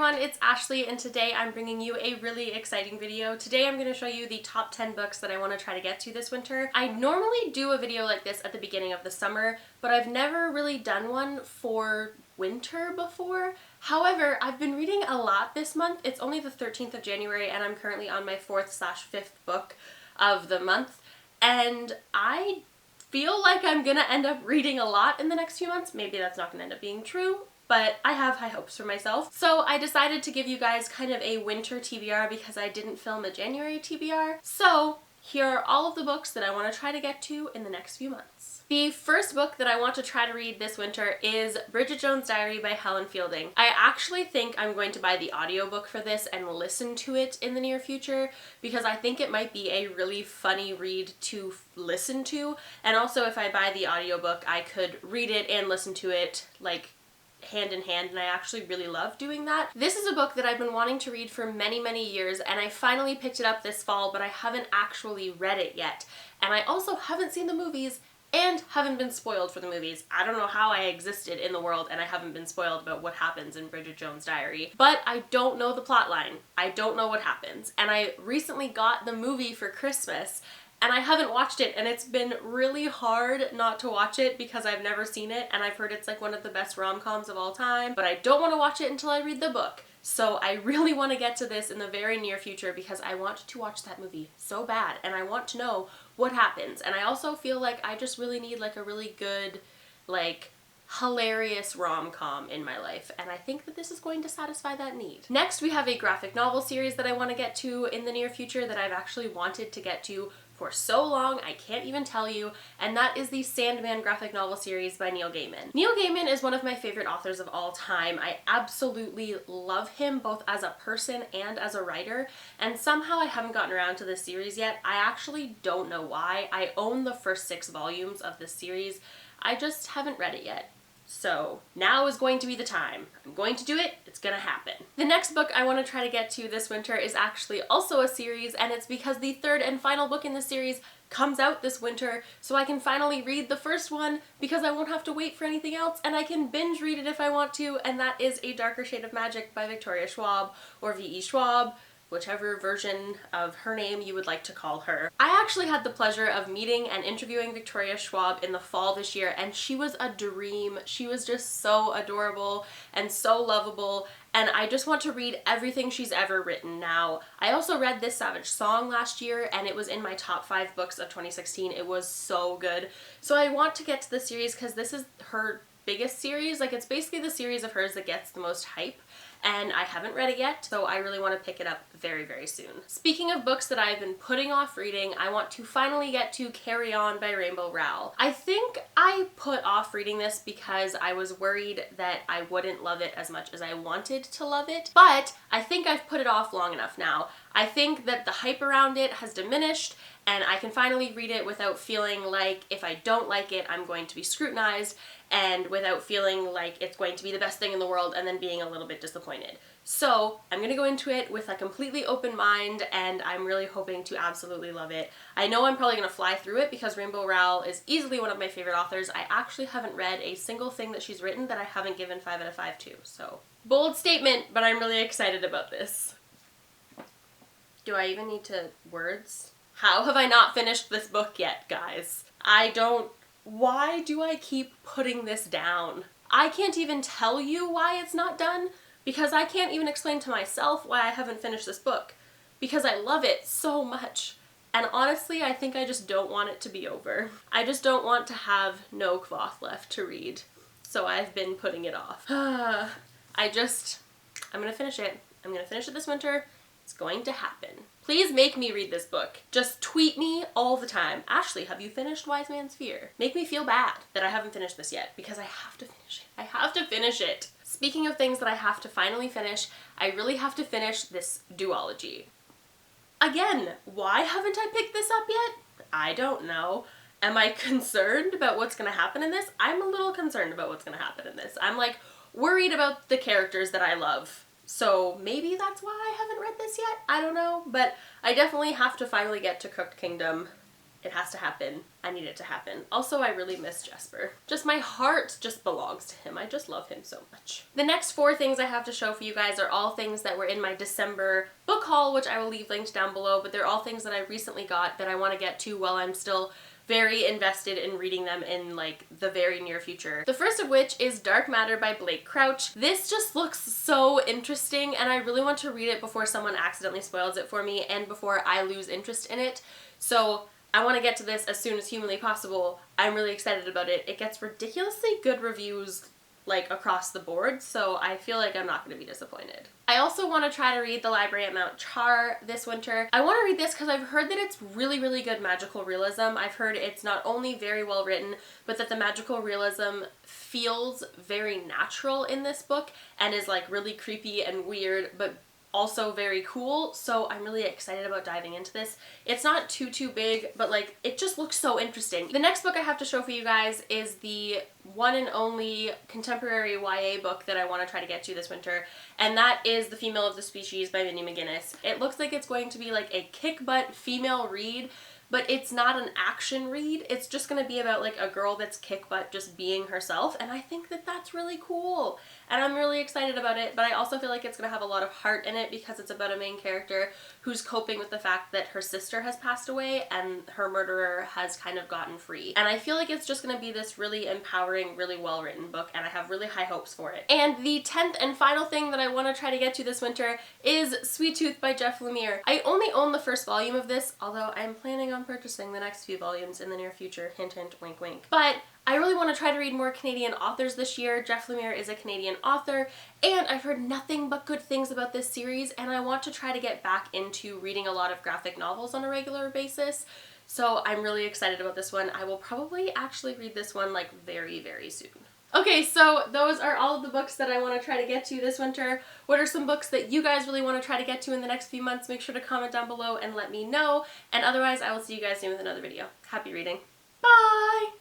everyone, it's Ashley and today I'm bringing you a really exciting video. Today I'm going to show you the top 10 books that I want to try to get to this winter. I normally do a video like this at the beginning of the summer, but I've never really done one for winter before. However, I've been reading a lot this month. It's only the 13th of January and I'm currently on my 4th/5th book of the month, and I feel like I'm gonna end up reading a lot in the next few months. Maybe that's not gonna end up being true, but I have high hopes for myself. So I decided to give you guys kind of a winter TBR because I didn't film a January TBR. So here are all of the books that I want to try to get to in the next few months. The first book that I want to try to read this winter is Bridget Jones's Diary by Helen Fielding. I actually think I'm going to buy the audiobook for this and listen to it in the near future because I think it might be a really funny read to listen to. And also if I buy the audiobook, I could read it and listen to it like hand in hand, and I actually really love doing that. This is a book that I've been wanting to read for many years, and I finally picked it up this fall, but I haven't actually read it yet. And I also haven't seen the movies and haven't been spoiled for the movies. I don't know how I existed in the world and I haven't been spoiled about what happens in Bridget Jones's Diary. But I don't know the plot line. I don't know what happens. And I recently got the movie for Christmas, and I haven't watched it, and it's been really hard not to watch it because I've never seen it, and I've heard it's like one of the best rom-coms of all time, but I don't want to watch it until I read the book. So I really want to get to this in the very near future because I want to watch that movie so bad, and I want to know what happens. And I also feel like I just really need like a really good, like, hilarious rom-com in my life, and I think that this is going to satisfy that need. Next, we have a graphic novel series that I want to get to in the near future that I've actually wanted to get to for so long I can't even tell you, and that is the Sandman graphic novel series by Neil Gaiman. Neil Gaiman is one of my favorite authors of all time. I absolutely love him both as a person and as a writer, and somehow I haven't gotten around to this series yet. I actually don't know why. I own the first 6 volumes of this series. I just haven't read it yet. So now is going to be the time. I'm going to do it. It's gonna happen. The next book I want to try to get to this winter is actually also a series, and it's because the 3rd and final book in the series comes out this winter, so I can finally read the first one because I won't have to wait for anything else, and I can binge read it if I want to, and that is A Darker Shade of Magic by Victoria Schwab, or V.E. Schwab, whichever version of her name you would like to call her. I actually had the pleasure of meeting and interviewing Victoria Schwab in the fall this year, and she was a dream. She was just so adorable and so lovable, and I just want to read everything she's ever written now. I also read This Savage Song last year, and it was in my top 5 books of 2016. It was so good. So I want to get to the series because this is her biggest series. Like, it's basically the series of hers that gets the most hype, and I haven't read it yet, so I really want to pick it up very soon. Speaking of books that I've been putting off reading, I want to finally get to Carry On by Rainbow Rowell. I think I put off reading this because I was worried that I wouldn't love it as much as I wanted to love it, but I think I've put it off long enough now. I think that the hype around it has diminished, and I can finally read it without feeling like if I don't like it, I'm going to be scrutinized, and without feeling like it's going to be the best thing in the world and then being a little bit disappointed. So I'm gonna go into it with a completely open mind, and I'm really hoping to absolutely love it. I know I'm probably gonna fly through it because Rainbow Rowell is easily one of my favorite authors. I actually haven't read a single thing that she's written that I haven't given 5 out of 5 to, so bold statement, but I'm really excited about this. Do I even need to words? How have I not finished this book yet, guys? Why do I keep putting this down? I can't even tell you why it's not done because I can't even explain to myself why I haven't finished this book because I love it so much. And honestly, I think I just don't want it to be over. I just don't want to have no cloth left to read. So I've been putting it off. I'm gonna finish it. I'm gonna finish it this winter. It's going to happen. Please make me read this book. Just tweet me all the time. Ashley, have you finished Wise Man's Fear? Make me feel bad that I haven't finished this yet because I have to finish it. I have to finish it. Speaking of things that I have to finally finish, I really have to finish this duology. Again, why haven't I picked this up yet? I don't know. Am I concerned about what's gonna happen in this? I'm a little concerned about what's gonna happen in this. I'm like worried about the characters that I love. So maybe that's why I haven't read this yet. I don't know, but I definitely have to finally get to Cooked Kingdom It has to happen. I need it to happen. Also, I really miss Jesper. Just my heart just belongs to him. I just love him so much. The next 4 things I have to show for you guys are all things that were in my December book haul, which I will leave linked down below, but they're all things that I recently got that I want to get to while I'm still very invested in reading them in like the very near future. The first of which is Dark Matter by Blake Crouch. This just looks so interesting and I really want to read it before someone accidentally spoils it for me and before I lose interest in it. So I want to get to this as soon as humanly possible. I'm really excited about it. It gets ridiculously good reviews like across the board, so I feel like I'm not going to be disappointed. I also want to try to read The Library at Mount Char this winter. I want to read this because I've heard that it's really, really good magical realism. I've heard it's not only very well written, but that the magical realism feels very natural in this book and is like really creepy and weird, but also very cool, so I'm really excited about diving into this. It's not too big, but like it just looks so interesting. The next book I have to show for you guys is the one and only contemporary YA book that I want to try to get to this winter, and that is The Female of the Species by Minnie McGinnis. It looks like it's going to be like a kick-butt female read, but it's not an action read. It's just going to be about like a girl that's kick-butt just being herself, and I think that that's really cool. And I'm really excited about it, but I also feel like it's going to have a lot of heart in it because it's about a main character who's coping with the fact that her sister has passed away and her murderer has kind of gotten free. And I feel like it's just going to be this really empowering, really well-written book, and I have really high hopes for it. And the 10th and final thing that I want to try to get to this winter is Sweet Tooth by Jeff Lemire. I only own the first volume of this, although I'm planning on purchasing the next few volumes in the near future. Hint, hint, wink, wink. But I really want to try to read more Canadian authors this year. Jeff Lemire is a Canadian author, and I've heard nothing but good things about this series, and I want to try to get back into reading a lot of graphic novels on a regular basis. So I'm really excited about this one. I will probably actually read this one like very, very soon. Okay, so those are all of the books that I want to try to get to this winter. What are some books that you guys really want to try to get to in the next few months? Make sure to comment down below and let me know. And otherwise, I will see you guys soon with another video. Happy reading. Bye!